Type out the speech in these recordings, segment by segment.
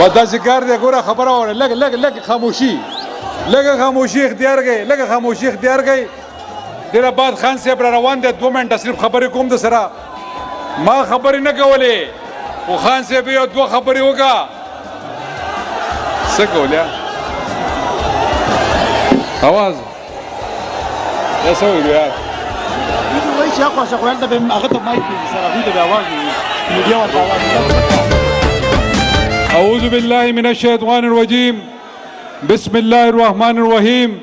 بس داسې کار دی ګوره خبره وره لږ خاموشي اختیار کړئ خاموشي اختیار کړئ ډېره بعد خان صاحب را روان دی 2 منټه صرف خبرې کوم د سره ما خبرې نه کولې خو خان صاحب یو 2 خبرې وکړه څه کول اواز یا څه ویلو یار وایي چې هغه شغل ته به هغه ته مایک سره هغوی ته به اواز میډیا ورته اواز اعوذ بالله من الشیطان الرجیم بسم الله الرحمن الرحیم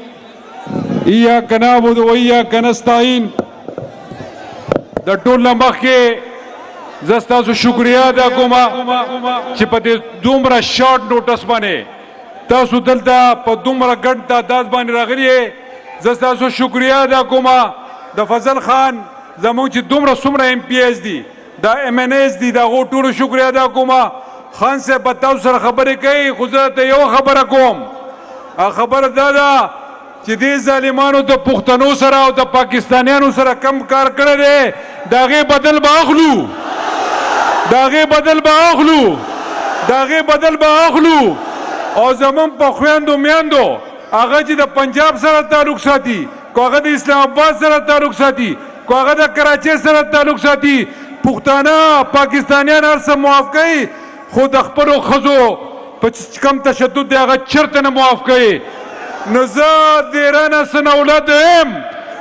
ایاک نعبد و ایاک نستعین د ټول مخکې زه ستاسو شکریا ادا کوم چې په دې دومره شارټ نوټس باندې تاسو دلته په دومره ګڼ تعداد باندې راغلي یې زه ستاسو شکریا ادا کوم د فضل خان زموږ چې دومره څومره ایم پی ایس دي دا ایم این ایس دي د هغو ټولو شکریا ادا کوم خان صاحب به تاسو سره خبرې کوي خو زه ته یو خبره کوم خبره دا ده چې دې ظالمانو د پښتنو سره او د پاکستانیانو سره کم کار کړی دی د هغې بدل به اخلو او زمون په خویندو میندو هغه چې د پنجاب سره تعلق ساتي کو هغه د اسلام آباد سره تعلق ساتي کو هغه د کراچۍ سره تعلق ساتي پښتانه پاکستانیان هر څه معاف کوي خو د خپلو ښځو په کم تشدد دی هغه چېرته نه معاف کوي نو زه د ایران حسن اولاد یم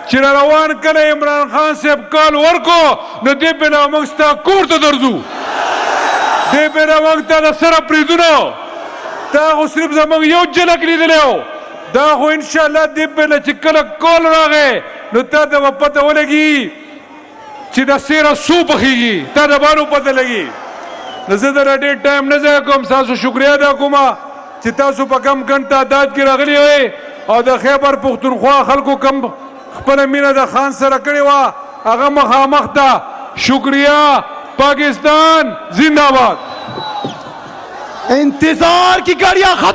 چې روان کله عمران خان صاحب کال ورکو نو دې بنا موږ ستا کور ته درځو دې بنا موږ تا د سره پرېږدو تا خو صرف زموږ یو جلک لیدلی و دا خو انشاءالله دې بنا چې کله کال راغی نو تا ته به پته ولګي چې د سیره څو پخېږي تا د باندې پته لګي نو زه د ډېر ټایم نه ضایع کوم ستاسو شکریا ادا کوم چې تاسو په کم ګڼ تعداد کې راغلي وئ او د خیبر پښتونخوا خلکو کم خپله مینه د خان سره کړې وه هغه مخامخ ته شکریا پاکستان زندہ باد انتظار کی گاڑیاں